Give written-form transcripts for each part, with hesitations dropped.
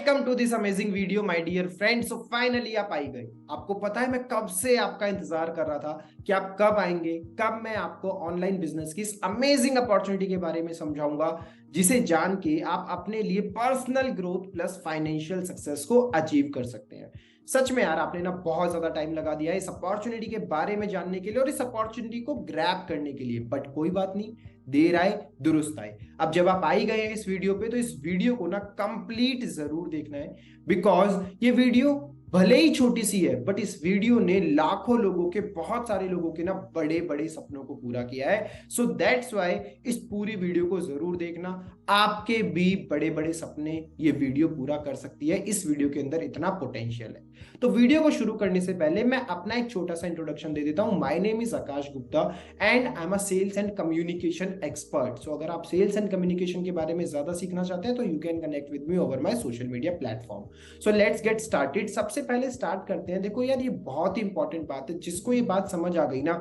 Welcome to this amazing video my dear friends. So finally आप आई गए। आपको पता है मैं कब से आपका इंतजार कर रहा था कि आप कब आएंगे, कब मैं आपको ऑनलाइन बिजनेस की इस अमेजिंग अपॉर्चुनिटी के बारे में समझाऊंगा, जिसे जान के आप अपने लिए personal growth plus financial success को अचीव कर सकते हैं। सच में यार, आपने ना बहुत ज्यादा टाइम लगा दिया है इस अपॉर्चुनिटी के बारे में जानने के लिए और इस अपॉर्चुनिटी को ग्रैब करने के लिए, बट कोई बात नहीं, देर आए दुरुस्त आए। अब जब आप आई गए हैं इस वीडियो पे, तो इस वीडियो को ना कंप्लीट जरूर देखना है, बिकॉज ये वीडियो भले ही छोटी सी है, बट इस वीडियो ने लाखों लोगों के, बहुत सारे लोगों के ना बड़े बड़े सपनों को पूरा किया है। सो दैट्स वाई इस पूरी वीडियो को जरूर देखना। आपके भी बड़े बड़े सपने ये वीडियो पूरा कर सकती है। इस वीडियो के अंदर इतना पोटेंशियल है। तो वीडियो को शुरू करने से पहले मैं अपना एक छोटा सा इंट्रोडक्शन दे देता हूं। My name is Akash Gupta and I am a sales and communication expert. So अगर आप सेल्स एंड कम्युनिकेशन के बारे में ज्यादा सीखना चाहते हैं तो you can connect with me over my social media platform. So let's get started. सबसे पहले स्टार्ट करते हैं। देखो यार, ये बहुत ही इंपॉर्टेंट बात है। जिसको ये बात समझ आ गई ना,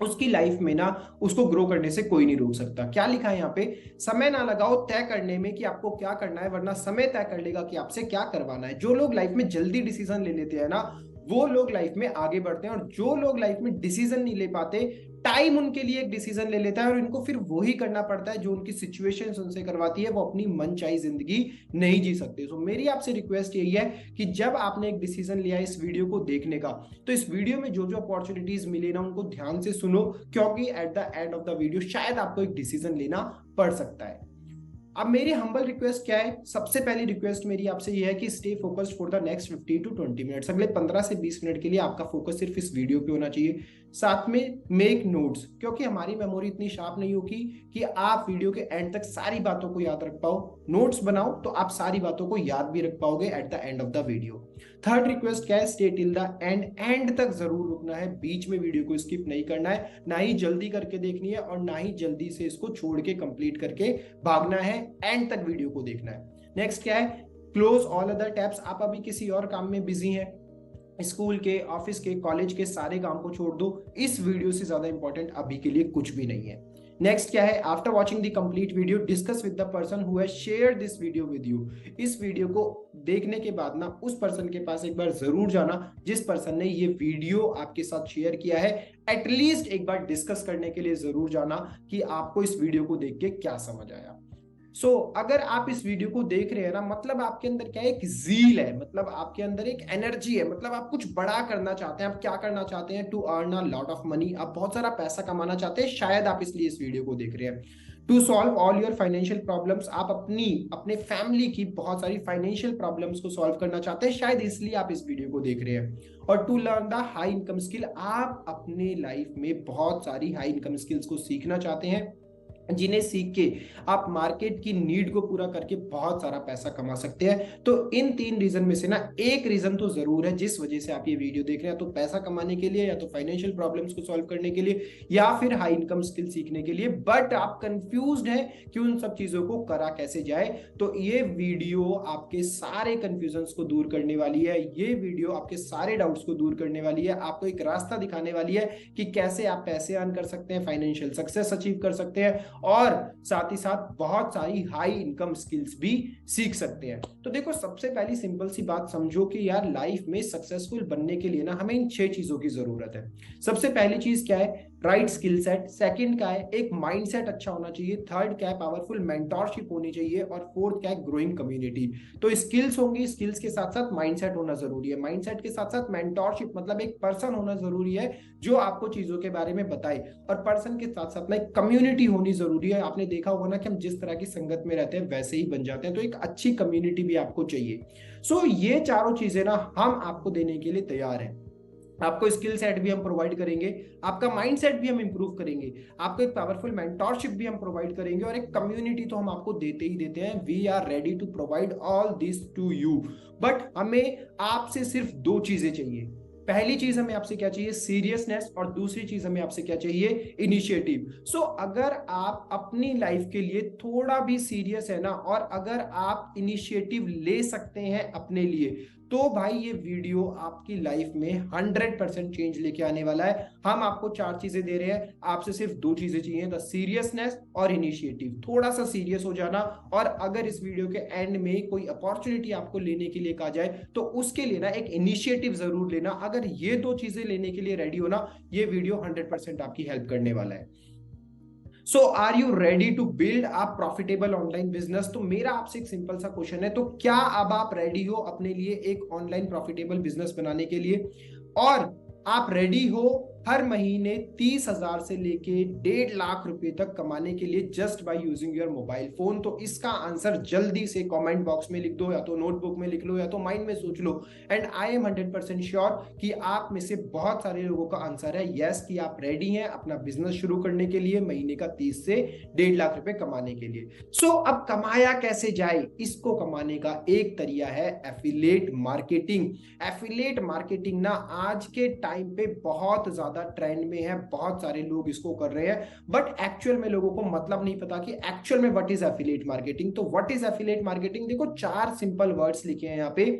उसकी लाइफ में ना उसको ग्रो करने से कोई नहीं रोक सकता। क्या लिखा है यहाँ पे? समय ना लगाओ तय करने में कि आपको क्या करना है, वरना समय तय कर लेगा कि आपसे क्या करवाना है। जो लोग लाइफ में जल्दी डिसीजन ले लेते हैं ना, वो लोग लाइफ में आगे बढ़ते हैं, और जो लोग लाइफ में डिसीजन नहीं ले पाते, टाइम उनके लिए एक डिसीजन ले लेता है और इनको फिर वही करना पड़ता है जो उनकी सिचुएशंस उनसे करवाती है। वो अपनी मनचाही जिंदगी नहीं जी सकते। तो मेरी आपसे रिक्वेस्ट यही है कि जब आपने एक डिसीजन लिया इस वीडियो को देखने का, तो इस वीडियो में जो जो अपॉर्चुनिटीज मिले ना, उनको ध्यान से सुनो, क्योंकि eight the end of the video शायद आपको एक डिसीजन लेना पड़ सकता है। अब मेरी हम्बल रिक्वेस्ट क्या है? सबसे पहली रिक्वेस्ट मेरी आपसे ये है कि stay focused for the next 15 to 20 minutes. अगले 15 से 20 मिनट के लिए आपका फोकस सिर्फ इस वीडियो पे होना चाहिए। साथ में मेक नोट्स, क्योंकि हमारी मेमोरी इतनी शार्प नहीं होगी कि आप वीडियो के एंड तक सारी बातों को याद रख पाओ। नोट्स बनाओ तो आप सारी बातों को याद भी रख पाओगे eight the end of the video. Third request क्या है? Stay till the end. And तक जरूर रुकना है, बीच में वीडियो को स्किप नहीं करना है, ना ही जल्दी करके देखनी है और ना ही जल्दी से इसको छोड़ के कंप्लीट करके भागना है। एंड तक वीडियो को देखना है। नेक्स्ट क्या है? Close all other tabs. आप अभी किसी और काम में बिजी हैं, स्कूल के, ऑफिस के, कॉलेज के सारे काम को छोड़ दो। इस वीडियो से ज्यादा इंपॉर्टेंट अभी के लिए कुछ भी नहीं है। नेक्स्ट क्या है? After watching the complete video discuss with the person who has shared this video with you. इस वीडियो को देखने के बाद ना उस पर्सन के पास एक बार जरूर जाना जिस पर्सन ने ये वीडियो आपके साथ शेयर किया है। एटलीस्ट एक बार डिस्कस करने के लिए जरूर जाना कि आपको इस वीडियो को देख के क्या समझ आया। अगर आप इस वीडियो को देख रहे हैं ना, मतलब आपके अंदर क्या है? एक जील है, मतलब आपके अंदर एक एनर्जी है, मतलब आप कुछ बड़ा करना चाहते हैं। आप क्या करना चाहते हैं? To earn a lot of money. आप बहुत सारा पैसा कमाना चाहते हैं। शायद आप इसलिए इस वीडियो को देख रहे हैं। To solve all your financial problems. आप अपने फैमिली की बहुत सारी फाइनेंशियल प्रॉब्लम्स को सॉल्व करना चाहते हैं। शायद इसलिए आप इस वीडियो को देख रहे हैं। और to learn the high income skill. आप अपने लाइफ में बहुत सारी हाई इनकम स्किल्स को सीखना चाहते हैं, जिन्हें सीख के आप मार्केट की नीड को पूरा करके बहुत सारा पैसा कमा सकते हैं। तो इन तीन रीजन में से ना एक रीजन तो जरूर है जिस वजह से आप ये वीडियो देख रहे हैं, तो पैसा कमाने के लिए, या तो फाइनेंशियल प्रॉब्लम्स को सॉल्व करने के लिए, या फिर हाई इनकम स्किल सीखने के लिए। बट आप कंफ्यूज्ड हैं कि उन सब चीजों को करा कैसे जाए। तो ये वीडियो आपके सारे कंफ्यूजन्स को दूर करने वाली है। ये वीडियो आपके सारे डाउट्स को दूर करने वाली है। आपको एक रास्ता दिखाने वाली है कि कैसे आप पैसे अर्न कर सकते हैं, फाइनेंशियल सक्सेस अचीव कर सकते हैं, और साथ ही साथ बहुत सारी हाई इनकम स्किल्स भी सीख सकते हैं। तो देखो, सबसे पहली सिंपल सी बात समझो कि यार लाइफ में सक्सेसफुल बनने के लिए ना हमें इन 6 चीजों की जरूरत है। सबसे पहली चीज क्या है? Right skill set. सेकंड क्या है? एक माइंडसेट अच्छा होना चाहिए। थर्ड क्या है? पावरफुल मेंटरशिप होनी चाहिए। और फोर्थ क्या है? Growing community. तो स्किल्स होंगी, स्किल्स के साथ साथ माइंडसेट होना जरूरी है। माइंडसेट के साथ साथ मेंटरशिप, मतलब एक पर्सन होना जरूरी है जो आपको चीजों के बारे में बताए। और पर्सन के साथ साथ ना एक कम्युनिटी होनी जरूरी है। आपने देखा होगा ना कि हम जिस तरह की संगत में रहते हैं वैसे ही बन जाते हैं, तो एक अच्छी कम्युनिटी भी आपको चाहिए। ये चारों चीजें ना हम आपको देने के लिए तैयार हैं। आपको स्किल सेट भी हम प्रोवाइड करेंगे, आपका माइंड सेट भी हम इंप्रूव करेंगे, आपको एक पावरफुल मेंटरशिप भी हम प्रोवाइड करेंगे, और एक कम्युनिटी तो हम आपको देते ही देते हैं। We are ready to provide all this to you. But हमें आपसे सिर्फ 2 चीजें चाहिए। पहली चीज हमें आपसे क्या चाहिए? सीरियसनेस। और दूसरी चीज हमें आपसे क्या चाहिए? इनिशिएटिव। अगर आप अपनी लाइफ के लिए थोड़ा भी सीरियस है ना, और अगर आप इनिशिएटिव ले सकते हैं अपने लिए, तो भाई ये वीडियो आपकी लाइफ में 100% चेंज लेके आने वाला है। हम आपको 4 चीजें दे रहे हैं, आपसे सिर्फ 2 चीजें चाहिए, द सीरियसनेस और इनिशिएटिव। थोड़ा सा सीरियस हो जाना, और अगर इस वीडियो के एंड में कोई अपॉर्चुनिटी आपको लेने के लिए कहा जाए तो उसके लिए ना एक इनिशिएटिव जरूर लेना। अगर ये 2 चीजें लेने के लिए रेडी हो ना, ये वीडियो 100% आपकी हेल्प करने वाला है। So are you ready to build a profitable online business? तो मेरा आपसे एक सिंपल सा क्वेश्चन है, तो क्या अब आप रेडी हो अपने लिए एक ऑनलाइन प्रॉफिटेबल बिजनेस बनाने के लिए? और आप रेडी हो हर महीने 30,000 से लेके 1.5 लाख रुपए तक कमाने के लिए just by using your mobile phone? तो इसका आंसर जल्दी से कमेंट बॉक्स में लिख दो, या तो नोटबुक में लिख लो, या तो माइंड में सोच लो। एंड आई एम 100% श्योर कि आप में से बहुत सारे लोगों का आंसर है यस, कि आप रेडी हैं अपना बिजनेस शुरू करने के लिए, महीने का 30 से 1.5 लाख रुपए कमाने के लिए। सो अब कमाया कैसे जाए? इसको कमाने का एक तरीका है एफिलिएट मार्केटिंग। एफिलिएट मार्केटिंग ना आज के टाइम पे बहुत ज्यादा ट्रेंड में है, बहुत सारे लोग इसको कर रहे हैं, बट एक्चुअल में लोगों को मतलब नहीं पता कि एक्चुअल में व्हाट इज एफिलिएट मार्केटिंग। तो व्हाट इज एफिलिएट मार्केटिंग? देखो 4 सिंपल वर्ड्स लिखे हैं यहाँ पे,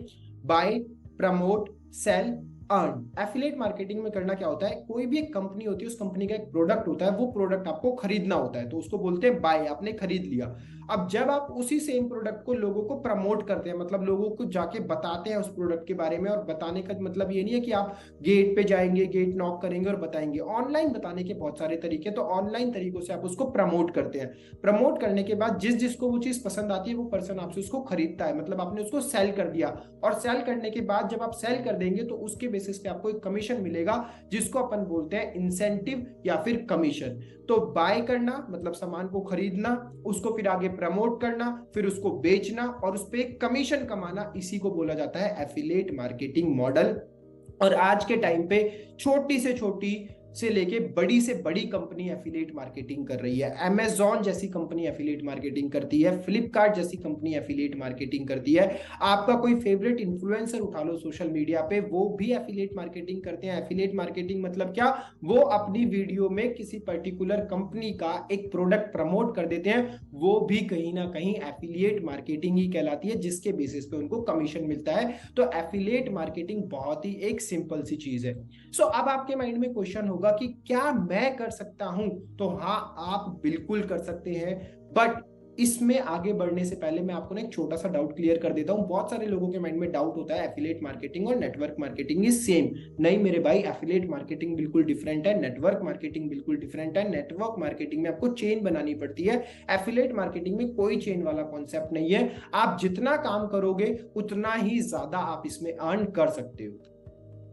buy, promote, sell, earn. Affiliate marketing में करना क्या होता है, कोई भी एक कंपनी होती है, उस कंपनी का एक प्रोडक्ट होता है, वो प्रोडक्ट आपको खरीदना होता है, तो उसको बोलते हैं बाय, आपने खरीद लिया। अब जब आप उसी सेम प्रोडक्ट को लोगों को प्रमोट करते हैं, मतलब लोगों को जाके बताते हैं उस प्रोडक्ट के बारे में, और बताने का मतलब ये नहीं है कि आप गेट पे जाएंगे, गेट नॉक करेंगे और बताएंगे। ऑनलाइन बताने के बहुत सारे तरीके, तो ऑनलाइन तरीकों से आप उसको प्रमोट करते हैं। प्रमोट करने के बाद जिस जिसको वो चीज पसंद आती है, वो पर्सन आपसे उसको खरीदता है, मतलब आपने उसको सेल कर दिया। और सेल करने के बाद जब आप सेल कर देंगे तो उसके बेसिस पे आपको एक कमीशन मिलेगा, जिसको अपन बोलते हैं इंसेंटिव या फिर कमीशन। तो बाय करना मतलब सामान को खरीदना, उसको फिर आगे प्रमोट करना, फिर उसको बेचना और उस पर कमीशन कमाना, इसी को बोला जाता है एफिलिएट मार्केटिंग मॉडल। और आज के टाइम पे छोटी से छोटी से लेके बड़ी से बड़ी कंपनी एफिलिएट मार्केटिंग कर रही है। Amazon जैसी कंपनी एफिलिएट मार्केटिंग करती है, फ्लिपकार्ट जैसी कंपनी एफिलिएट मार्केटिंग करती है। आपका कोई फेवरेट इन्फ्लुएंसर उठा लो सोशल मीडिया पे, वो भी एफिलिएट मार्केटिंग करते हैं। एफिलिएट मार्केटिंग मतलब क्या, वो अपनी वीडियो में किसी पर्टिकुलर कंपनी का एक प्रोडक्ट प्रमोट कर देते हैं, वो भी कहीं ना कहीं एफिलिएट मार्केटिंग ही कहलाती है, जिसके बेसिस पे उनको कमीशन मिलता है। तो एफिलिएट मार्केटिंग बहुत ही एक सिंपल सी चीज है। सो अब आपके माइंड में क्वेश्चन होगा कि क्या मैं कर सकता हूं? तो हाँ, आप बिल्कुल कर सकते हैं, बट इसमें आगे बढ़ने से पहले मैं आपको ना एक छोटा सा डाउट क्लियर कर देता हूं। बहुत सारे लोगों के माइंड में डाउट होता है एफिलिएट मार्केटिंग और नेटवर्क मार्केटिंग इज सेम। नहीं मेरे भाई, एफिलिएट मार्केटिंग बिल्कुल डिफरेंट है, नेटवर्क मार्केटिंग बिल्कुल डिफरेंट है। नेटवर्क मार्केटिंग में आपको चेन बनानी पड़ती है, एफिलिएट मार्केटिंग में कोई चेन वाला कॉन्सेप्ट नहीं है। आप जितना काम करोगे उतना ही ज्यादा आप इसमें अर्न कर सकते हो।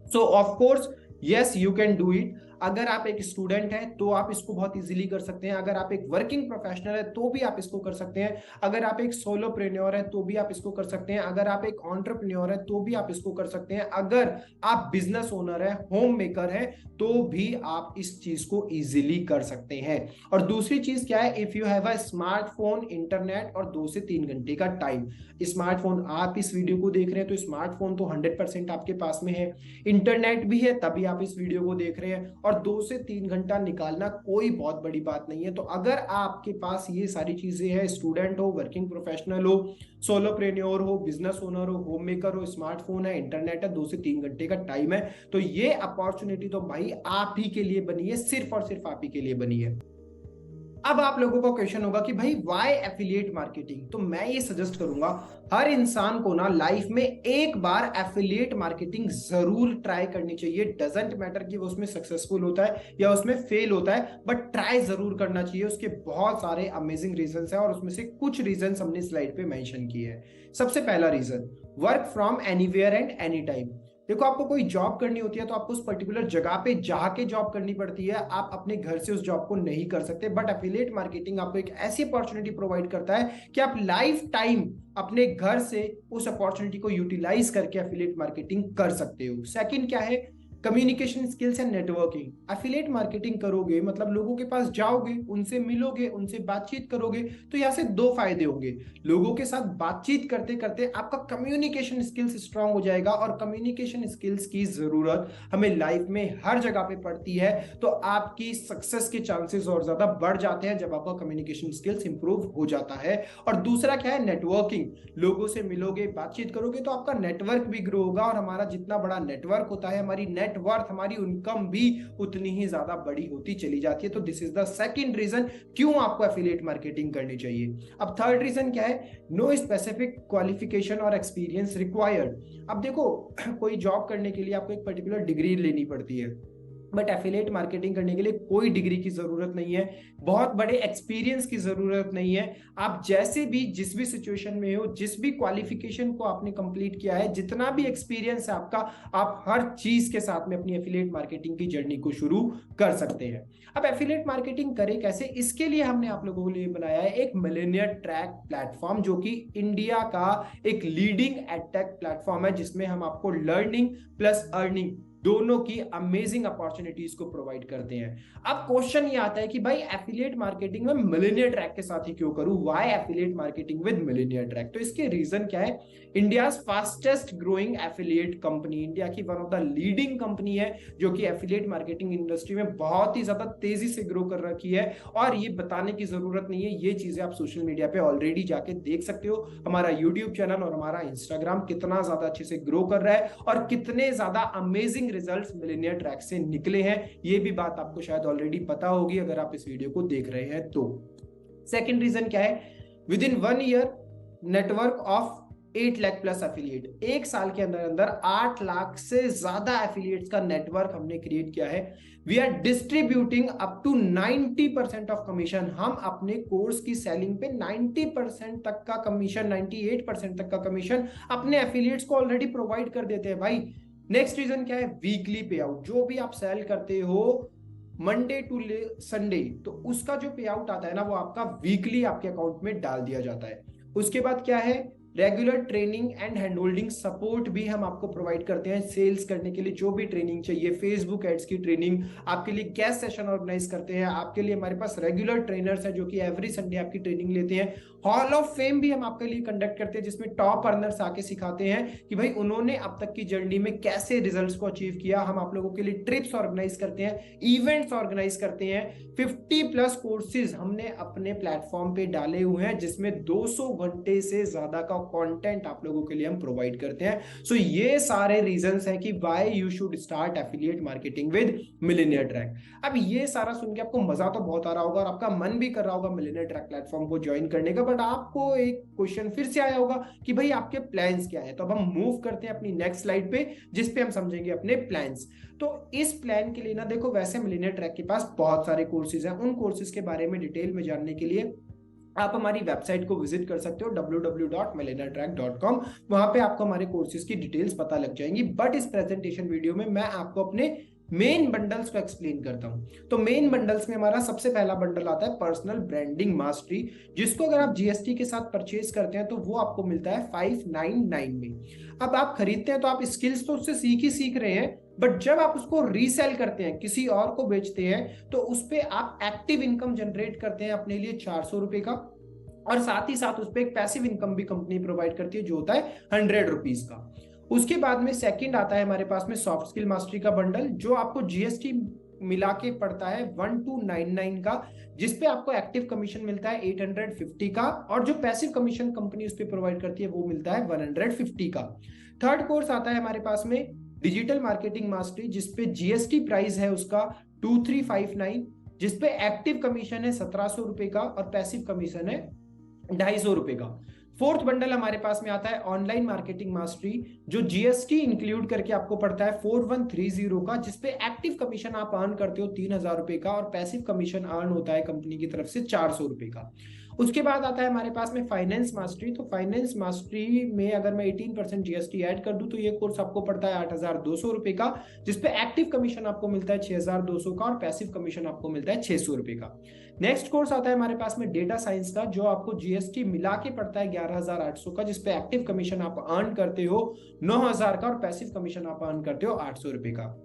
सो of course yes, you can do it. अगर आप एक स्टूडेंट हैं तो आप इसको बहुत इजीली कर सकते हैं। अगर आप एक वर्किंग प्रोफेशनल है तो भी आप इसको कर सकते हैं। अगर आप एक सोलोप्रेन्योर है तो भी आप इसको कर सकते हैं। अगर आप एक एंटरप्रेन्योर है तो भी आप इसको कर सकते हैं। अगर आप बिजनेस ओनर है, होम मेकर है, तो भी आप इस चीज को इजीली कर सकते हैं। और दूसरी चीज क्या है, if you have a smartphone, internet और 2 से 3 घंटे का टाइम। स्मार्टफोन, आप इस वीडियो को देख रहे हैं तो स्मार्टफोन तो 100% आपके पास में है, इंटरनेट भी है तभी आप इस वीडियो को देख रहे हैं, और 2 से 3 घंटा निकालना कोई बहुत बड़ी बात नहीं है। तो अगर आपके पास ये सारी चीजें हैं, स्टूडेंट हो, वर्किंग प्रोफेशनल हो, सोलोप्रेन्योर हो, बिजनेस ओनर हो, होम मेकर हो, स्मार्टफोन है, इंटरनेट है, 2 से 3 घंटे का टाइम है, तो ये अपॉर्चुनिटी तो भाई आप ही के लिए बनी है, सिर्फ और सिर्फ आप ही के लिए बनी है। अब आप लोगों का क्वेश्चन होगा कि भाई व्हाई एफिलिएट मार्केटिंग? तो मैं ये सजेस्ट करूंगा हर इंसान को ना लाइफ में एक बार एफिलिएट मार्केटिंग जरूर ट्राई करनी चाहिए। डजंट मैटर कि वो उसमें सक्सेसफुल होता है या उसमें फेल होता है, बट ट्राई जरूर करना चाहिए। उसके बहुत सारे अमेजिंग रीजंस हैं और उसमें से कुछ रीजंस हमने स्लाइड पे मेंशन किए हैं। सबसे पहला reason, work from anywhere and any time. देखो, आपको कोई जॉब करनी होती है तो आपको उस पर्टिकुलर जगह पे जाके जॉब करनी पड़ती है, आप अपने घर से उस जॉब को नहीं कर सकते। बट एफिलिएट मार्केटिंग आपको एक ऐसी अपॉर्चुनिटी प्रोवाइड करता है कि आप लाइफ टाइम अपने घर से उस अपॉर्चुनिटी को यूटिलाइज करके एफिलिएट मार्केटिंग कर सकते हो। सेकंड क्या है, communication skills and networking. Affiliate marketing करोगे मतलब लोगों के पास जाओगे, उनसे मिलोगे, उनसे बातचीत करोगे, तो यहाँ से दो फायदे होंगे। लोगों के साथ बातचीत करते करते आपका कम्युनिकेशन स्किल्स स्ट्रांग हो जाएगा, और कम्युनिकेशन स्किल्स की जरूरत हमें लाइफ में हर जगह पे पड़ती है, तो आपकी सक्सेस के चांसेस और ज्यादा बढ़ जाते हैं जब आपका कम्युनिकेशन स्किल्स इंप्रूव हो जाता है। और दूसरा क्या है, नेटवर्किंग। लोगों से मिलोगे, बातचीत करोगे, तो आपका नेटवर्क भी ग्रो होगा, और हमारा जितना बड़ा नेटवर्क होता है, हमारी नेटवर्थ, हमारी इनकम भी उतनी ही ज्यादा बड़ी होती चली जाती है। तो this is the second reason क्यों आपको एफिलिएट मार्केटिंग करनी चाहिए। अब थर्ड रीजन क्या है, नो स्पेसिफिक क्वालिफिकेशन और एक्सपीरियंस रिक्वायर्ड। अब देखो कोई जॉब करने के लिए आपको एक पर्टिकुलर डिग्री लेनी पड़ती है, बट एफिलिएट मार्केटिंग करने के लिए कोई डिग्री की जरूरत नहीं है, बहुत बड़े एक्सपीरियंस की जरूरत नहीं है। आप जैसे भी जिस भी सिचुएशन में हो, जिस भी क्वालिफिकेशन को आपने कंप्लीट किया है, जितना भी एक्सपीरियंस है आपका, आप हर चीज के साथ में अपनी एफिलिएट मार्केटिंग की जर्नी को शुरू कर सकते हैं। अब एफिलिएट मार्केटिंग करें कैसे, इसके लिए हमने आप लोगों के लिए बनाया है एक मिलेनियर ट्रैक प्लेटफॉर्म, जो कि इंडिया का एक लीडिंग एडटेक प्लेटफॉर्म है, जिसमें हम आपको लर्निंग प्लस अर्निंग दोनों की अमेजिंग अपॉर्चुनिटीज को प्रोवाइड करते हैं। अब क्वेश्चन ये आता है कि भाई एफिलिएट मार्केटिंग में मिलेनियर ट्रैक के साथ ही क्यों करूं, why affiliate marketing with millionaire track. तो इसके रीजन क्या है, India fastest growing affiliate company, India की one of the leading company है, जो कि एफिलिएट मार्केटिंग इंडस्ट्री में बहुत ही ज्यादा तेजी से ग्रो कर रखी है। और ये बताने की जरूरत नहीं है, ये चीजें आप सोशल मीडिया पे ऑलरेडी जाके देख सकते हो। हमारा यूट्यूब चैनल और हमारा इंस्टाग्राम कितना ज्यादा अच्छे से ग्रो कर रहा है, और कितने ज्यादा अमेजिंग रिजल्ट्स मिलेनियर ट्रैक से निकले हैं, ये भी बात आपको शायद ऑलरेडी पता होगी अगर आप इस वीडियो को देख रहे हैं तो। सेकंड रीजन क्या है, with in 1 year network of 8 lakh plus affiliate, एक साल के अंदर अंदर 8 लाख से ज्यादा एफिलिएट्स का नेटवर्क हमने क्रिएट किया है। We are distributing up to 90% of commission, हम अपने कोर्स की सेलिंग पे 90% तक का कमीशन, 98% तक का कमीशन अपने एफिलिएट्स को ऑलरेडी प्रोवाइड कर देते हैं भाई। नेक्स्ट रीजन क्या है, वीकली पे आउट। जो भी आप सेल करते हो मंडे टू संडे, तो उसका जो पे आउट आता है ना, वो आपका वीकली आपके अकाउंट में डाल दिया जाता है। उसके बाद क्या है, regular training and hand holding support भी हम आपको प्रोवाइड करते हैं। सेल्स करने के लिए जो भी ट्रेनिंग चाहिए, फेसबुक एड्स की ट्रेनिंग, आपके लिए गेस्ट सेशन ऑर्गेनाइज करते हैं, आपके लिए हमारे पास रेगुलर ट्रेनर्स हैं जो कि एवरी संडे आपकी ट्रेनिंग लेते हैं। हॉल ऑफ फेम भी हम आपके लिए कंडक्ट करते हैं, जिसमें टॉप अर्नर्स आके सिखाते हैं कि भाई उन्होंने अब तक की जर्नी में कैसे रिजल्ट्स को अचीव किया। हम आप लोगों के लिए ट्रिप्स ऑर्गेनाइज करते हैं, इवेंट्स ऑर्गेनाइज करते हैं। 50+ कोर्सेज हमने अपने प्लेटफॉर्म पे डाले हुए हैं, जिसमें 200 घंटे से ज्यादा का कंटेंट आप लोगों के लिए हम प्रोवाइड करते हैं। सो ये सारे रीजंस हैं कि why you should start affiliate marketing with millionaire track. अब ये सारा सुन के आपको मजा तो बहुत आ रहा होगा और आपका मन भी कर रहा होगा मिलेनियर ट्रैक प्लेटफॉर्म को ज्वाइन करने का, बट आपको एक क्वेश्चन फिर से आया होगा कि भाई आपके प्लान्स क्या है। तो अब हम मूव करते हैं अपनी नेक्स्ट स्लाइड पे, जिस पे हम समझेंगे अपने प्लान्स। तो इस प्लान के लिए ना देखो, वैसे मिलेनियर ट्रैक के पास बहुत सारे कोर्सेज हैं। उन कोर्सेज के बारे में डिटेल में जानने के लिए आप हमारी वेबसाइट को विजिट कर सकते हो www.millennialtrack.com। वहां पे आपको हमारे कोर्सेज की डिटेल्स पता लग जाएंगी। बट इस प्रेजेंटेशन वीडियो में मैं आपको अपने मेन बंडल्स को एक्सप्लेन करता हूं। तो मेन बंडल्स में हमारा सबसे पहला बंडल आता है पर्सनल ब्रांडिंग मास्टरी, जिसको अगर आप जीएसटी के साथ परचेज करते हैं तो वो आपको मिलता है 599 में। अब आप खरीदते हैं तो आप स्किल्स तो उससे सीख रहे हैं, बट जब आप उसको रीसेल करते हैं, किसी और को बेचते हैं, तो उस पर आप एक्टिव इनकम जनरेट करते हैं अपने लिए 400 रुपए का, और साथ ही साथ उस पर एक पैसिव इनकम भी कंपनी प्रोवाइड करती है जो होता है 100 रुपीज का। उसके बाद में सेकंड आता है हमारे पास में सॉफ्ट स्किल मास्टरी का बंडल, जो आपको जीएसटी मिला के पड़ता है 1299 का, जिसपे आपको एक्टिव कमीशन मिलता है 850 का, और जो पैसिव कमीशन कंपनी उस पर प्रोवाइड करती है वो मिलता है 150 का। थर्ड कोर्स आता है हमारे पास में डिजिटल मार्केटिंग मास्टरी, जिसपे जीएसटी प्राइस है उसका 2359, जिसपे एक्टिव कमीशन है 1700 रुपए का और पैसिव कमीशन है 250 रुपए का। फोर्थ बंडल हमारे पास में आता है ऑनलाइन मार्केटिंग मास्टरी, जो जीएसटी इंक्लूड करके आपको पड़ता है 4130 का, जिसपे एक्टिव कमीशन आप अर्न करते हो 3000 रुपए का, और पैसिव कमीशन अर्न होता है कंपनी की तरफ से 400 रुपए का। उसके बाद आता है हमारे पास में फाइनेंस मास्टरी। तो फाइनेंस मास्टरी में अगर मैं 18% जीएसटी ऐड कर दूं तो ये कोर्स आपको पड़ता है 8200 रुपए का, जिसपे एक्टिव कमीशन आपको मिलता है 6200 का, और पैसिव कमीशन आपको मिलता है 600 रुपए का। नेक्स्ट कोर्स आता है हमारे पास में डेटा साइंस का, जो आपको जीएसटी मिला के पड़ता है 11800 का, जिसपे एक्टिव कमीशन आप अर्न करते हो 9000 का, और पैसिव कमीशन आप अर्न करते हो 800 रुपए का।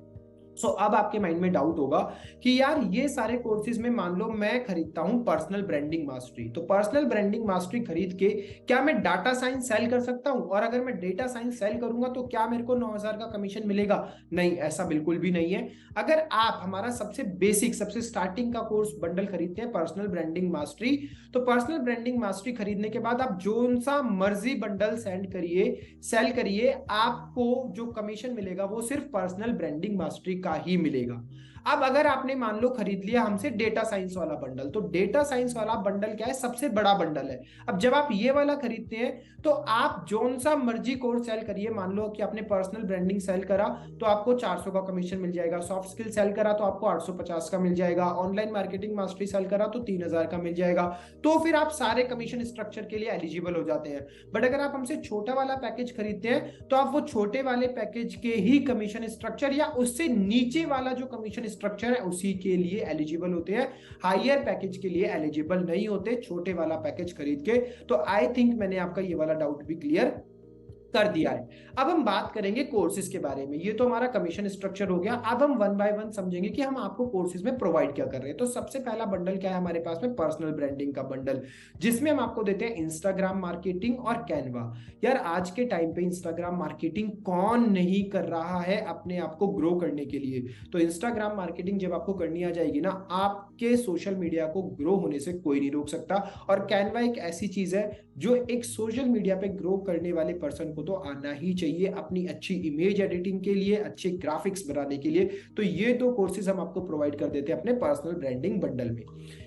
अब आपके माइंड में डाउट होगा कि यार ये सारे कोर्सेज में मान लो मैं खरीदता हूं पर्सनल ब्रांडिंग मास्टरी, तो पर्सनल ब्रांडिंग मास्टरी खरीद के क्या मैं डाटा साइंस सेल कर सकता हूं? और अगर मैं डेटा साइंस सेल करूंगा तो क्या मेरे को 9,000 का कमीशन मिलेगा? नहीं, ऐसा बिल्कुल भी नहीं है। अगर आप हमारा सबसे बेसिक सबसे स्टार्टिंग का कोर्स बंडल खरीदते हैं पर्सनल ब्रांडिंग मास्टरी, तो पर्सनल ब्रांडिंग मास्टरी खरीदने के बाद आप जो सा मर्जी बंडल सेल करिए, आपको जो कमीशन मिलेगा वो सिर्फ पर्सनल ब्रांडिंग मास्टरी का ही मिलेगा। अब अगर आपने मान लो खरीद लिया हमसे डेटा साइंस वाला बंडल, तो डेटा साइंस वाला बंडल क्या है? सबसे बड़ा बंडल है। अब जब आप ये वाला खरीदते हैं तो आप जोन सा मर्जी कोर्स सेल करिए, मान लो कि आपने पर्सनल ब्रांडिंग सेल करा तो आपको 400 का कमीशन मिल जाएगा, सॉफ्ट स्किल सेल करा तो आपको 850 का मिल जाएगा, ऑनलाइन मार्केटिंग मास्टरी सेल करा तो 3,000 का मिल जाएगा। तो फिर आप सारे कमीशन स्ट्रक्चर के लिए एलिजिबल हो जाते हैं। बट अगर आप हमसे छोटा वाला पैकेज खरीदते हैं तो आप वो छोटे वाले पैकेज के ही कमीशन स्ट्रक्चर या उससे नीचे वाला जो कमीशन स्ट्रक्चर है उसी के लिए एलिजिबल होते हैं, हायर पैकेज के लिए एलिजिबल नहीं होते छोटे वाला पैकेज खरीद के। तो आई थिंक मैंने आपका ये वाला डाउट भी क्लियर कर दिया है। अब हम बात करेंगे कोर्सेज के बारे में। ये तो हमारा कमीशन स्ट्रक्चर हो गया। अब हम वन बाय वन समझेंगे कि हम आपको कोर्सेज में प्रोवाइड क्या कर रहे हैं। तो सबसे पहला बंडल क्या है हमारे पास में? पर्सनल ब्रांडिंग का बंडल, जिसमें हम आपको देते हैं इंस्टाग्राम मार्केटिंग और कैनवा। यार आज के टाइम पे इंस्टाग्राम मार्केटिंग कौन नहीं कर रहा है अपने आप को ग्रो करने के लिए? तो इंस्टाग्राम मार्केटिंग जब आपको करनी आ जाएगी ना, आपके सोशल मीडिया को ग्रो होने से कोई नहीं रोक सकता। और कैनवा एक ऐसी चीज है जो एक सोशल मीडिया पे ग्रो करने वाले पर्सन को तो आना ही चाहिए अपनी अच्छी इमेज एडिटिंग के लिए, अच्छे ग्राफिक्स बनाने के लिए। तो ये दो कोर्सेज हम आपको प्रोवाइड कर देते हैं अपने पर्सनल ब्रांडिंग बंडल में।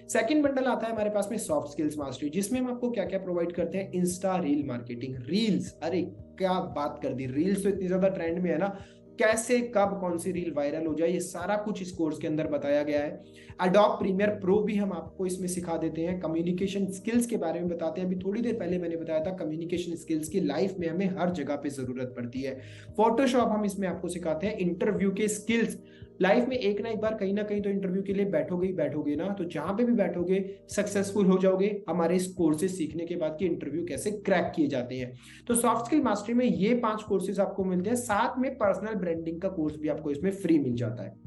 सेकंड बंडल आता है हमारे पास में सॉफ्ट स्किल्स मास्टरी, जिसमें हम आपको क्या क्या प्रोवाइड करते हैं? Insta reel marketing, reels. अरे क्या बात कर दी, रील्स तो इतनी ज्यादा ट्रेंड में है ना, कैसे कब कौन सी रील वायरल हो जाए ये सारा कुछ इस कोर्स के अंदर बताया गया है। एडोब प्रीमियर प्रो भी हम आपको इसमें सिखा देते हैं। कम्युनिकेशन स्किल्स के बारे में बताते हैं। अभी थोड़ी देर पहले मैंने बताया था कम्युनिकेशन स्किल्स की लाइफ में हमें हर जगह पे जरूरत पड़ती है। फोटोशॉप हम इसमें आपको सिखाते हैं। इंटरव्यू के स्किल्स, लाइफ में एक ना एक बार कहीं ना कहीं तो इंटरव्यू के लिए बैठोगे ही बैठोगे ना, तो जहां पे भी बैठोगे सक्सेसफुल हो जाओगे हमारे इस कोर्सेज सीखने के बाद कि इंटरव्यू कैसे क्रैक किए जाते हैं। तो सॉफ्ट स्किल मास्टरी में ये 5 कोर्सेज आपको मिलते हैं, साथ में पर्सनल ब्रांडिंग का कोर्स भी आपको इसमें फ्री मिल जाता है।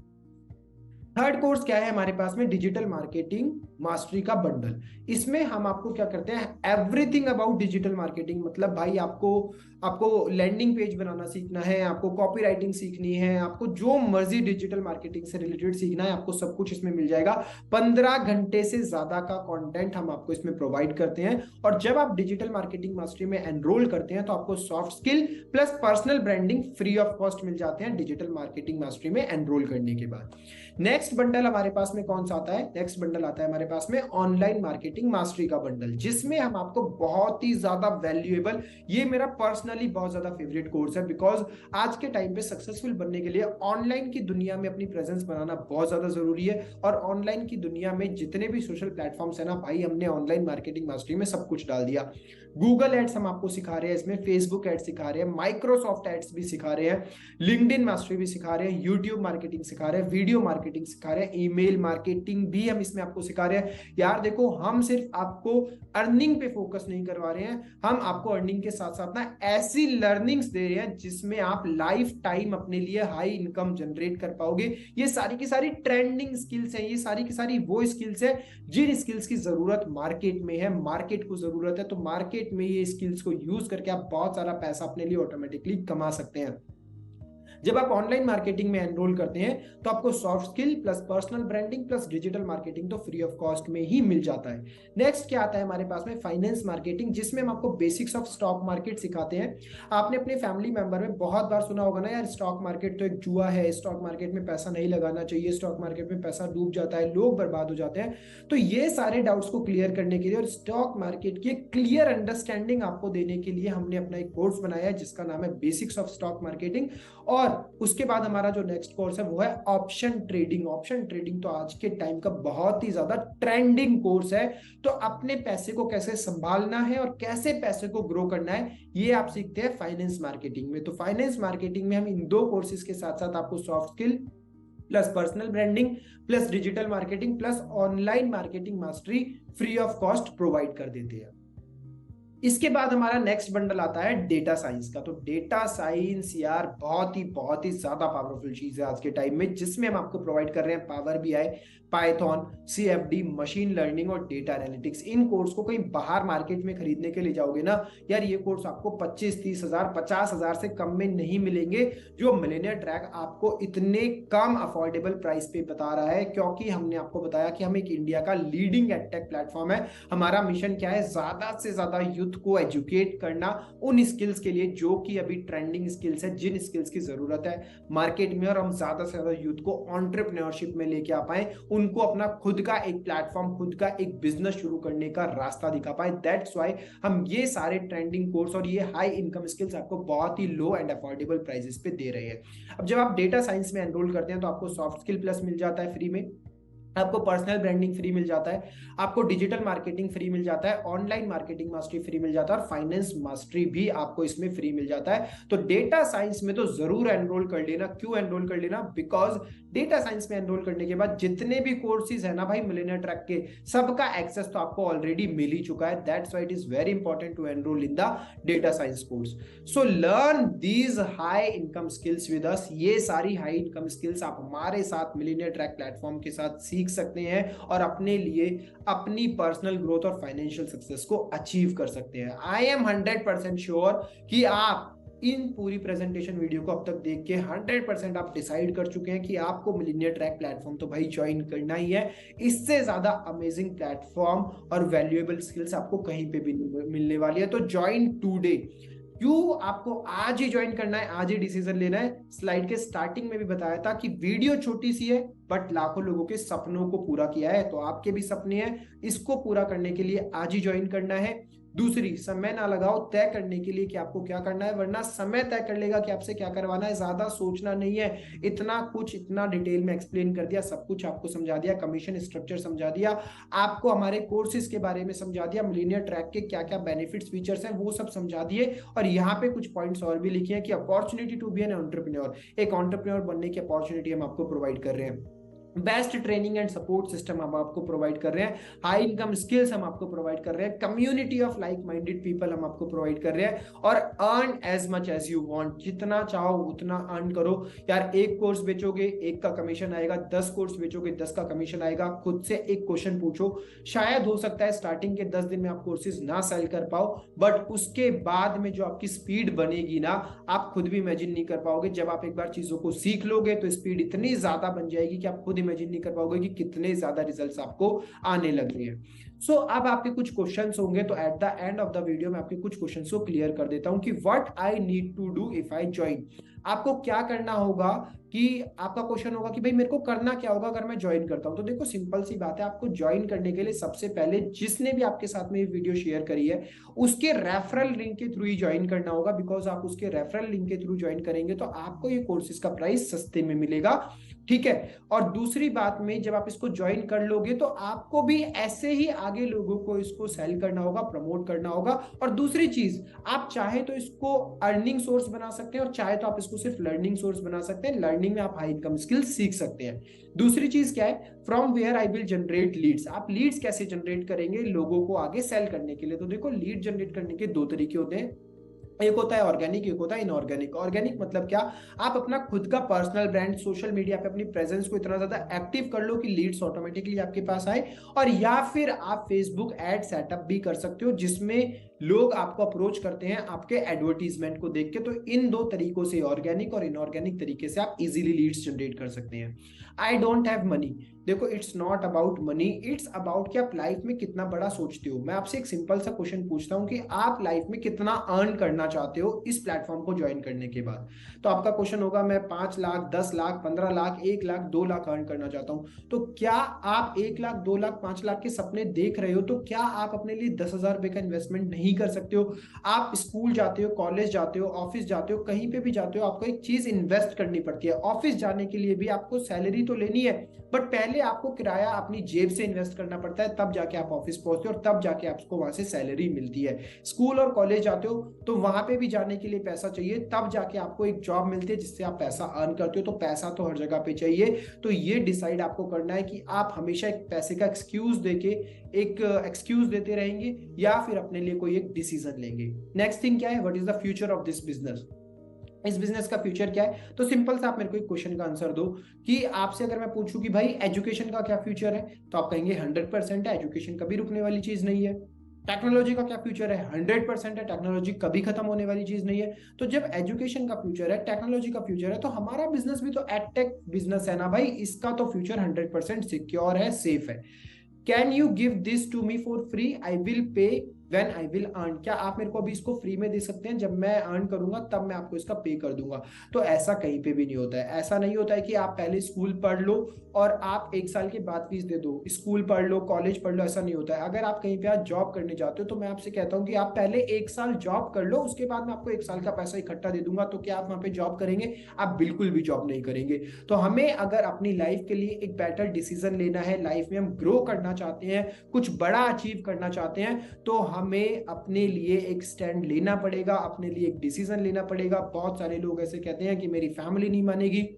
थर्ड कोर्स क्या है हमारे पास में? डिजिटल मार्केटिंग मास्टरी का बंडल। इसमें हम आपको क्या करते हैं? Everything about digital marketing. मतलब भाई आपको लैंडिंग पेज बनाना सीखना है, आपको कॉपी राइटिंग सीखनी है, आपको जो मर्जी डिजिटल मार्केटिंग से रिलेटेड सीखना है, आपको सब कुछ इसमें मिल जाएगा। 15 घंटे से ज्यादा का कंटेंट हम आपको इसमें प्रोवाइड करते हैं। और जब आप डिजिटल मार्केटिंग मास्टरी में एनरोल करते हैं तो आपको soft skill plus personal branding free of cost मिल जाते हैं डिजिटल मार्केटिंग मास्टरी में एनरोल करने के बाद। नेक्स्ट बंडल हमारे पास में कौन सा आता है? नेक्स्ट बंडल आता है हमारे पास में ऑनलाइन मार्केटिंग मास्टरी का बंडल, जिसमें हम आपको बहुत ही ज्यादा वैल्यूएबल, ये मेरा पर्सनली बहुत ज्यादा फेवरेट कोर्स है, बिकॉज आज के टाइम पे सक्सेसफुल बनने के लिए ऑनलाइन की दुनिया में अपनी प्रेजेंस बनाना बहुत ज्यादा जरूरी है। और ऑनलाइन की दुनिया में जितने भी सोशल प्लेटफॉर्म्स है ना भाई, हमने ऑनलाइन मार्केटिंग मास्टरी में सब कुछ डाल दिया। गूगल एड्स हम आपको सिखा रहे हैं इसमें, फेसबुक एड्स सिखा रहे हैं, माइक्रोसॉफ्ट एड्स भी सिखा रहे हैं, लिंक्डइन मास्टरी भी सिखा रहे हैं, यूट्यूब मार्केटिंग सिखा रहे हैं, वीडियो मार्केटिंग सिखा रहे हैं, ईमेल मार्केटिंग भी हम इसमें आपको सिखा रहे हैं। यार देखो, हम सिर्फ आपको अर्निंग पे फोकस नहीं करवा रहे हैं, हम आपको अर्निंग के साथ साथ ना ऐसी लर्निंग्स दे रहे हैं जिसमें आप लाइफ टाइम अपने लिए हाई इनकम जनरेट कर पाओगे। ये सारी की सारी ट्रेंडिंग स्किल्स हैं, ये सारी की सारी वो स्किल्स हैं जिन स्किल्स की जरूरत मार्केट में है, मार्केट को जरूरत है। तो मार्केट में ये स्किल्स को यूज करके आप बहुत सारा पैसा अपने लिए ऑटोमेटिकली कमा सकते हैं। जब आप ऑनलाइन मार्केटिंग में एनरोल करते हैं तो आपको soft skill plus personal branding plus digital marketing तो फ्री ऑफ कॉस्ट में ही मिल जाता है। नेक्स्ट क्या आता है हमारे पास में? फाइनेंस मार्केटिंग, जिसमें हम आपको बेसिक्स ऑफ स्टॉक मार्केट सिखाते हैं। आपने अपने फैमिली मेंबर में बहुत बार सुना होगा ना, यार स्टॉक मार्केट तो एक जुआ है, स्टॉक मार्केट में पैसा नहीं लगाना चाहिए, स्टॉक मार्केट में पैसा डूब जाता है, लोग बर्बाद हो जाते हैं। तो ये सारे डाउट्स को क्लियर करने के लिए और स्टॉक मार्केट की क्लियर अंडरस्टैंडिंग आपको देने के लिए हमने अपना एक कोर्स बनाया है जिसका नाम है बेसिक्स ऑफ स्टॉक मार्केटिंग। और उसके बाद हमारा जो नेक्स्ट कोर्स है वो है ऑप्शन ट्रेडिंग। ऑप्शन ट्रेडिंग तो आज के टाइम का बहुत ही ज्यादा ट्रेंडिंग कोर्स है। तो अपने पैसे को कैसे संभालना है और कैसे पैसे को ग्रो करना है, ये आप सीखते हैं फाइनेंस मार्केटिंग में। तो फाइनेंस मार्केटिंग में हम इन दो कोर्सेज के साथ साथ आपको soft skill plus personal branding plus digital marketing plus online marketing mastery free of cost provide कर देते हैं। इसके बाद हमारा नेक्स्ट बंडल आता है डेटा साइंस का। तो डेटा साइंस यार बहुत ही ज्यादा पावरफुल चीज है आज के टाइम में, जिसमें हम आपको प्रोवाइड कर रहे हैं power BI, Python, CFD, machine learning और डेटा एनालिटिक्स। इन कोर्स को कहीं बाहर मार्केट में खरीदने के लिए जाओगे ना यार, ये कोर्स आपको 25-30 हजार 50 हजार से कम में नहीं मिलेंगे। जो मिलेनियर ट्रैक आपको इतने कम अफोर्डेबल प्राइस पे बता रहा है, क्योंकि हमने आपको बताया कि हम एक इंडिया का लीडिंग एडटेक प्लेटफॉर्म है। हमारा मिशन क्या है, ज्यादा से ज्यादा यूथ को एजुकेट करना उन स्किल्स के लिए जो कि अभी ट्रेंडिंग स्किल्स है, जिन स्किल्स की जरूरत है मार्केट में, और हम ज्यादा से ज्यादा यूथ को एंटरप्रेन्योरशिप में लेके आ पाए, उनको अपना खुद का एक प्लेटफॉर्म, खुद का एक बिजनेस शुरू करने का रास्ता दिखा पाए। दैट्स व्हाई हम ये सारे ट्रेंडिंग कोर्स और ये हाई इनकम स्किल्स आपको बहुत ही लो एंड अफोर्डेबल प्राइसेस पे दे रहे हैं। अब जब आप डेटा साइंस में एनरोल करते हैं तो आपको सॉफ्ट स्किल प्लस मिल जाता है फ्री में, आपको पर्सनल ब्रांडिंग फ्री मिल जाता है, आपको डिजिटल मार्केटिंग फ्री मिल जाता है, ऑनलाइन मार्केटिंग मास्टरी फ्री मिल जाता है, और फाइनेंस मास्टरी भी आपको इसमें फ्री मिल जाता है। तो डेटा साइंस में तो जरूर एनरोल कर लेना। क्यों एनरोल कर लेना? बिकॉज डेटा साइंस में एनरोल करने के बाद जितने भी कोर्सेज है ना भाई मिलेनियर ट्रैक के, सबका एक्सेस तो आपको ऑलरेडी मिल ही चुका है। That's why it is very important to enroll in the data science course. So learn these high income skills with us. ये सारी हाई इनकम स्किल्स आप हमारे साथ मिलेनियर ट्रैक प्लेटफॉर्म के साथ सीख सकते हैं और अपने लिए अपनी पर्सनल ग्रोथ और फाइनेंशियल सक्सेस को अचीव कर सकते हैं। आई एम 100% श्योर कि आप इन पूरी प्रेजेंटेशन वीडियो को अब तक देख के 100% आप डिसाइड कर चुके हैं कि आपको मिलेनियर ट्रैक प्लेटफॉर्म तो भाई ज्वाइन करना ही है। इससे ज्यादा अमेजिंग प्लेटफॉर्म और वैल्यूएबल स्किल्स आपको कहीं पे भी नहीं मिलने वाली है। तो ज्वाइन टुडे। क्यों आपको आज ही ज्वाइन करना है, आज ही डिसीजन लेना है? स्लाइड के स्टार्टिंग में भी बताया था कि वीडियो छोटी सी है बट लाखों लोगों के सपनों को पूरा किया है। तो आपके भी सपने हैं, इसको पूरा करने के लिए आज ही ज्वाइन करना है। दूसरी, समय ना लगाओ तय करने के लिए कि आपको क्या करना है, वरना समय तय कर लेगा कि आपसे क्या करवाना है। ज्यादा सोचना नहीं है। इतना कुछ इतना डिटेल में एक्सप्लेन कर दिया, सब कुछ आपको समझा दिया, कमीशन स्ट्रक्चर समझा दिया, आपको हमारे कोर्सेज के बारे में समझा दिया, मिलेनियर ट्रैक के क्या क्या बेनिफिट्स फीचर्स हैं वो सब समझा दिए। और यहाँ पे कुछ पॉइंट्स और भी लिखे हैं कि opportunity to be an entrepreneur, एक एंटरप्रेन्योर बनने की अपॉर्चुनिटी हम आपको प्रोवाइड कर रहे हैं। Best training and support system हम आपको प्रोवाइड कर रहे हैं, हाई इनकम स्किल्स हम आपको प्रोवाइड कर रहे हैं, community of like minded people हम आपको प्रोवाइड कर रहे हैं, और earn as much as you want. जितना चाहो उतना अर्न करो यार। एक कोर्स बेचोगे एक का कमीशन आएगा, 10 कोर्स बेचोगे 10 का कमीशन आएगा। खुद से एक क्वेश्चन पूछो, शायद हो सकता है स्टार्टिंग के 10 दिन में आप कोर्सेज ना सेल कर पाओ, बट उसके बाद में जो आपकी स्पीड बनेगी ना, आप खुद भी इमेजिन नहीं कर पाओगे। जब आप एक बार चीजों को सीख लोगे तो स्पीड इतनी ज्यादा बन जाएगी कि आप खुद इमेजिन नहीं कर पाओगे कि कितने ज्यादा रिजल्ट्स आपको आने लग रहे हैं। सो अब आपके कुछ क्वेश्चंस होंगे, तो eight the end of the video में आपके कुछ क्वेश्चंस को क्लियर कर देता हूं कि what I need to do if I join. आपको क्या करना होगा कि आपका क्वेश्चन होगा कि भाई मेरे को करना क्या होगा अगर मैं ज्वाइन करता हूं। तो देखो सिंपल सी बात है, आपको ज्वाइन करने के लिए सबसे पहले जिसने भी आपके साथ में ये वीडियो शेयर करी है उसके रेफरल लिंक के थ्रू ही ज्वाइन करना होगा। बिकॉज आप उसके रेफरल लिंक के थ्रू ज्वाइन करेंगे तो आपको ये कोर्सेज का प्राइस सस्ते में मिलेगा, ठीक है। और दूसरी बात में, जब आप इसको ज्वाइन कर लोगे तो आपको भी ऐसे ही आगे लोगों को इसको सेल करना होगा, प्रमोट करना होगा। और दूसरी चीज, आप चाहे तो इसको अर्निंग सोर्स बना सकते हैं और चाहे तो आप इसको सिर्फ लर्निंग सोर्स बना सकते हैं। लर्निंग में आप हाई इनकम स्किल्स सीख सकते हैं। दूसरी चीज क्या है, from where I will generate leads. आप लीड्स कैसे जनरेट करेंगे लोगों को आगे सेल करने के लिए? तो देखो लीड जनरेट करने के दो तरीके होते हैं, एक होता है ऑर्गेनिक, एक होता है इनऑर्गेनिक। ऑर्गेनिक मतलब क्या, आप अपना खुद का पर्सनल ब्रांड सोशल मीडिया पे अपनी प्रेजेंस को इतना ज्यादा एक्टिव कर लो कि लीड्स ऑटोमेटिकली आपके पास आए। और या फिर आप फेसबुक एड सेटअप भी कर सकते हो जिसमें लोग आपको अप्रोच करते हैं आपके एडवर्टीजमेंट को देख के। तो इन दो तरीकों से, ऑर्गेनिक और इनऑर्गेनिक तरीके से, आप इजीली लीड्स जनरेट कर सकते हैं। आई डोंट हैव मनी, देखो it's not about money, it's about कि आप लाइफ में कितना बड़ा सोचते हो। मैं आपसे एक सिंपल सा क्वेश्चन पूछता हूं कि आप लाइफ में कितना अर्न करना चाहते हो इस प्लेटफॉर्म को ज्वाइन करने के बाद? तो आपका क्वेश्चन होगा मैं 5 लाख, 10 लाख, 15 लाख, 1 लाख, 2 लाख अर्न करना चाहता हूं। तो क्या आप 1 लाख, 2 लाख, 5 लाख के सपने देख रहे हो? तो क्या आप अपने लिए 10,000 रुपए का इन्वेस्टमेंट नहीं कर सकते हो? आप स्कूल जाते हो, कॉलेज जाते हो, ऑफिस जाते हो, कहीं पे भी जाते हो, आपको एक चीज इन्वेस्ट करनी पड़ती है। ऑफिस जाने के लिए भी आपको सैलरी तो लेनी है, बट पहले आपको किराया अपनी जेब से इन्वेस्ट करना पड़ता है, तब जाके आप ऑफिस पहुंचते हो और तब जाके आपको वहां से सैलरी मिलती है। स्कूल और कॉलेज जाते हो तो वहां पे भी जाने के लिए पैसा चाहिए, तब जाके आपको एक जॉब मिलती है जिससे आप पैसा अर्न करते हो। तो पैसा तो हर जगह पे चाहिए। तो ये डिसाइड आपको करना है कि आप हमेशा एक पैसे का एक्सक्यूज देके एक एक्सक्यूज देते रहेंगे या फिर अपने लिए कोई एक डिसीजन लेंगे। नेक्स्ट थिंग क्या है, what is the future of this business, इस बिजनेस का फ्यूचर क्या है? तो सिंपल सा आप मेरे को एक क्वेश्चन का आंसर दो कि आपसे अगर मैं पूछूं कि भाई एजुकेशन का क्या फ्यूचर है, तो आप कहेंगे 100% है, एजुकेशन कभी रुकने वाली चीज नहीं है। टेक्नोलॉजी का क्या फ्यूचर है? 100% है, टेक्नोलॉजी कभी खत्म होने वाली चीज नहीं है। तो जब एजुकेशन का फ्यूचर है, टेक्नोलॉजी का फ्यूचर है, तो हमारा बिजनेस भी तो एडटेक बिजनेस है ना भाई, इसका तो फ्यूचर 100% सिक्योर है, सेफ है। Can you give this to me for free, I will pay when I will earn, क्या आप मेरे को अभी इसको फ्री में दे सकते हैं? जब मैं अर्न करूंगा तब मैं आपको इसका पे कर दूंगा। तो ऐसा कहीं पे भी नहीं होता है। ऐसा नहीं होता है कि आप पहले स्कूल पढ़ लो और आप 1 साल के बाद फीस दे दो, स्कूल पढ़ लो, कॉलेज पढ़ लो, ऐसा नहीं होता है। अगर आप कहीं पे आज जॉब करने जाते हो तो मैं आपसे कहता हूँ कि आप पहले 1 साल जॉब कर लो, उसके बाद मैं आपको 1 साल का पैसा इकट्ठा दे दूंगा। तो क्या आप वहां पे जॉब करेंगे? आप बिल्कुल भी जॉब नहीं करेंगे। तो हमें अगर अपनी लाइफ के लिए एक बेटर डिसीजन लेना है, लाइफ में हम ग्रो करना चाहते हैं, कुछ बड़ा अचीव करना चाहते हैं, तो हमें अपने लिए एक स्टैंड लेना पड़ेगा, अपने लिए एक डिसीजन लेना पड़ेगा। बहुत सारे लोग ऐसे कहते हैं कि मेरी फैमिली नहीं मानेगी।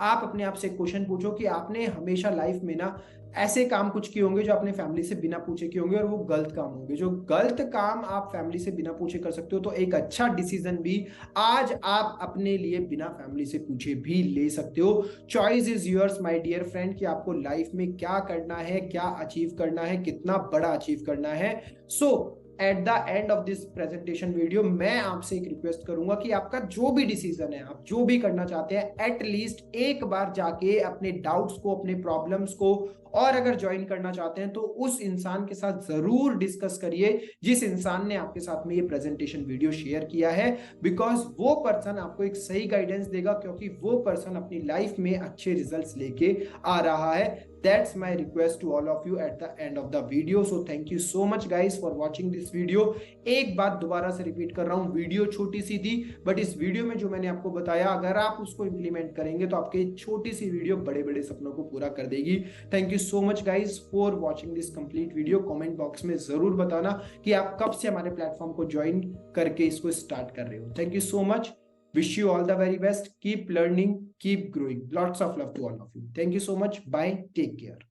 आप अपने आप से क्वेश्चन पूछो कि आपने हमेशा लाइफ में ना ऐसे काम कुछ किए होंगे जो अपने फैमिली से बिना पूछे किए होंगे, और वो गलत काम होंगे। जो गलत काम आप फैमिली से बिना पूछे कर सकते हो, तो एक अच्छा डिसीजन भी आज आप अपने लिए बिना फैमिली से पूछे भी ले सकते हो। Choice is yours my dear friend, कि आपको लाइफ में क्या करना है, क्या अचीव करना है, कितना बड़ा अचीव करना है। So at the end of this presentation video मैं आपसे एक रिक्वेस्ट करूंगा कि आपका जो भी डिसीजन है, आप जो भी करना चाहते हैं, एटलीस्ट एक बार जाके अपने डाउट्स को, अपने प्रॉब्लम्स को, और अगर ज्वाइन करना चाहते हैं तो उस इंसान के साथ जरूर डिस्कस करिए जिस इंसान ने आपके साथ में ये प्रेजेंटेशन वीडियो शेयर किया है। बिकॉज वो पर्सन आपको एक सही गाइडेंस देगा, क्योंकि वो पर्सन अपनी लाइफ में अच्छे रिजल्ट्स लेके आ रहा है। That's my request to all of you at the end of the video. So thank you so much guys for watching this video. एक बात दोबारा से रिपीट कर रहा हूँ, वीडियो छोटी सी थी, बट इस वीडियो में जो मैंने आपको बताया, अगर आप उसको इंप्लीमेंट करेंगे तो आपके छोटी सी वीडियो बड़े बड़े सपनों को पूरा कर देगी। Thank you so much guys for watching this complete video. Comment box में जरूर बताना कि आप कब से हमारे प्लेटफॉर्म को ज्वाइन करके इसको स्टार्ट कर रहे हो। Thank you so much, wish you all the very best, keep learning, keep growing, lots of love to all of you, thank you so much, bye, take care।